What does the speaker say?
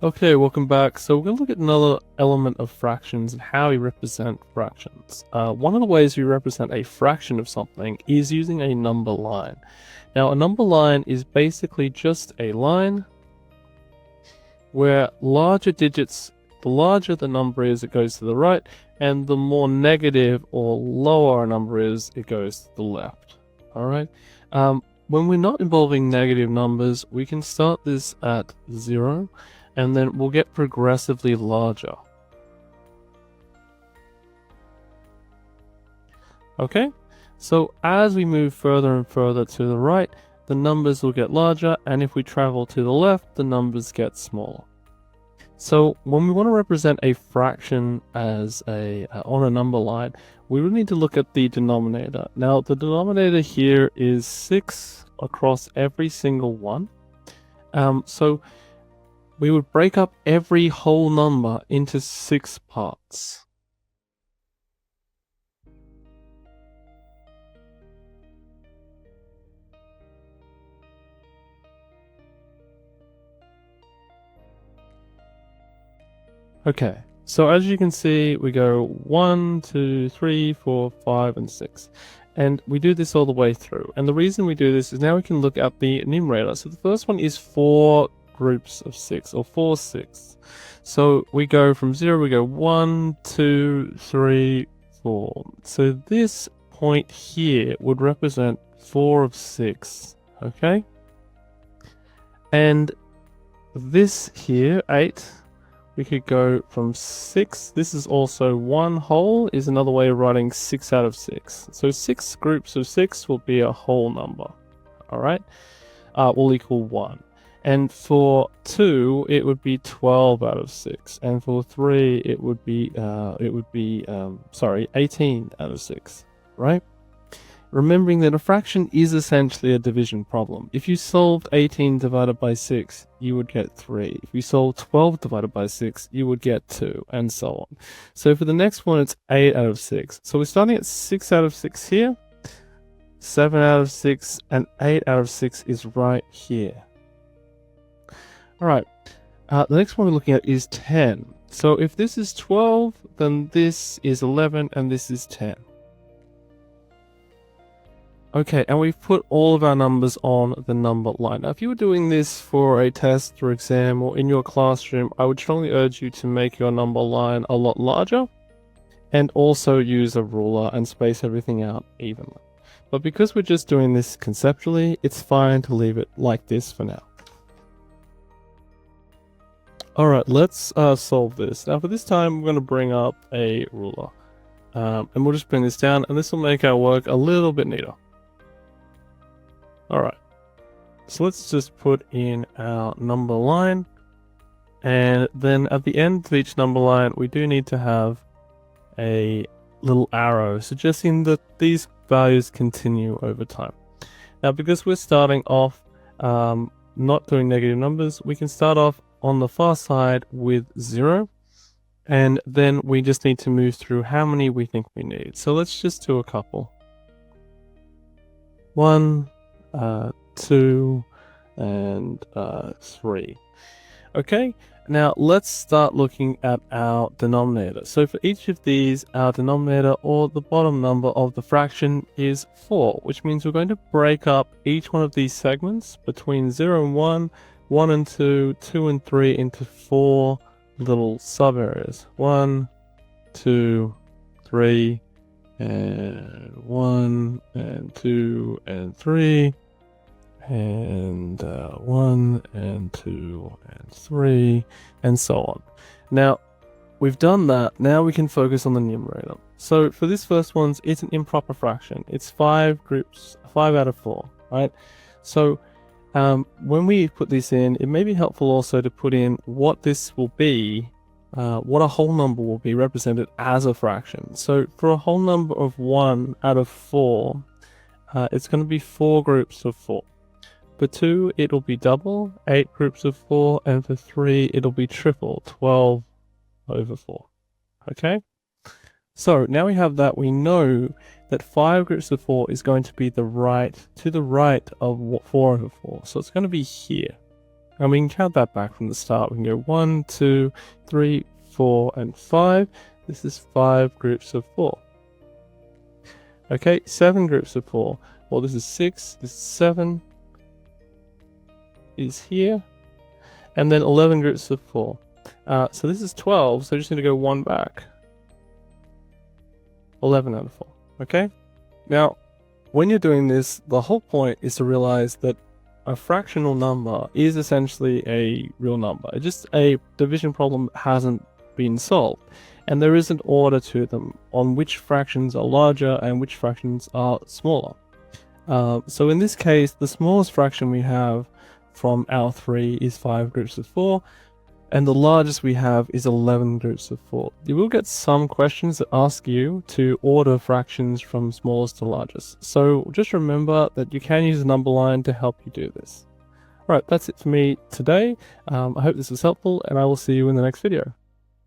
Okay, welcome back. So we're going to look at another element of fractions and how we represent fractions. One of the ways we represent a fraction of something is using a number line. Now, a number line is basically just a line where larger digits, the larger the number is, it goes to the right, and the more negative or lower a number is, it goes to the left. Alright? When we're not involving negative numbers, we can start this at 0, and then we'll get progressively larger. Okay, so as we move further and further to the right, the numbers will get larger, and if we travel to the left, the numbers get smaller. So when we want to represent a fraction as on a number line, we really need to look at the denominator. Now, the denominator here is 6 across every single one. So we would break up every whole number into 6 parts. Okay, so as you can see, we go 1, 2, 3, 4, 5, and 6. And we do this all the way through. And the reason we do this is now we can look at the numerator. So the first one is 4 groups of 6, or 4 6. So we go from 0, we go 1, 2, 3, 4. So this point here would represent 4 of 6, okay? And this here, 8, we could go from 6. This is also 1 whole, is another way of writing 6 out of 6. So 6 groups of 6 will be a whole number, alright? Will equal 1. And for 2, it would be 12 out of 6. And for 3, it would be 18 out of 6, right? Remembering that a fraction is essentially a division problem. If you solved 18 divided by 6, you would get 3. If you solved 12 divided by 6, you would get 2, and so on. So for the next one, it's 8 out of 6. So we're starting at 6 out of 6 here, 7 out of 6, and 8 out of 6 is right here. Alright, the next one we're looking at is 10. So if this is 12, then this is 11, and this is 10. Okay, and we've put all of our numbers on the number line. Now, if you were doing this for a test or exam or in your classroom, I would strongly urge you to make your number line a lot larger and also use a ruler and space everything out evenly. But because we're just doing this conceptually, it's fine to leave it like this for now. Alright, let's solve this. Now for this time, we're going to bring up a ruler. And we'll just bring this down, and this will make our work a little bit neater. Alright, so let's just put in our number line, and then at the end of each number line we do need to have a little arrow suggesting that these values continue over time. Now because we're starting off not doing negative numbers, we can start off on the far side with 0, and then we just need to move through how many we think we need. So let's just do a couple. 1, 2, and 3. Okay, now let's start looking at our denominator. So for each of these, our denominator, or the bottom number of the fraction, is 4, which means we're going to break up each one of these segments between 0 and 1, 1 and 2, 2 and 3 into 4 little sub areas. 1, 2, 3, and 1, and 2, and 3, and 1, and 2, and 3, and so on. Now, we've done that. Now we can focus on the numerator. So for this first one, it's an improper fraction. It's 5 groups, 5 out of 4, right? So when we put this in, it may be helpful also to put in what this will be, what a whole number will be represented as a fraction. So for a whole number of 1 out of 4, it's going to be 4 groups of 4. For 2, it'll be double, 8 groups of 4, and for 3, it'll be triple, 12 over 4. Okay? So now we have that, we know that 5 groups of 4 is going to be to the right of 4 over 4. So it's going to be here. And we can count that back from the start. We can go 1, 2, 3, 4, and 5. This is 5 groups of 4. Okay, 7 groups of 4. Well, this is 6, this is 7 is here, and then 11 groups of 4. So this is 12, so I just need to go 1 back. 11 out of 4. Okay? Now, when you're doing this, the whole point is to realize that a fractional number is essentially a real number. It's just a division problem hasn't been solved. And there is an order to them on which fractions are larger and which fractions are smaller. So in this case, the smallest fraction we have from our 3 is 5 groups of 4, and the largest we have is 11 groups of 4. You will get some questions that ask you to order fractions from smallest to largest. So just remember that you can use a number line to help you do this. Right, that's it for me today. I hope this was helpful, and I will see you in the next video.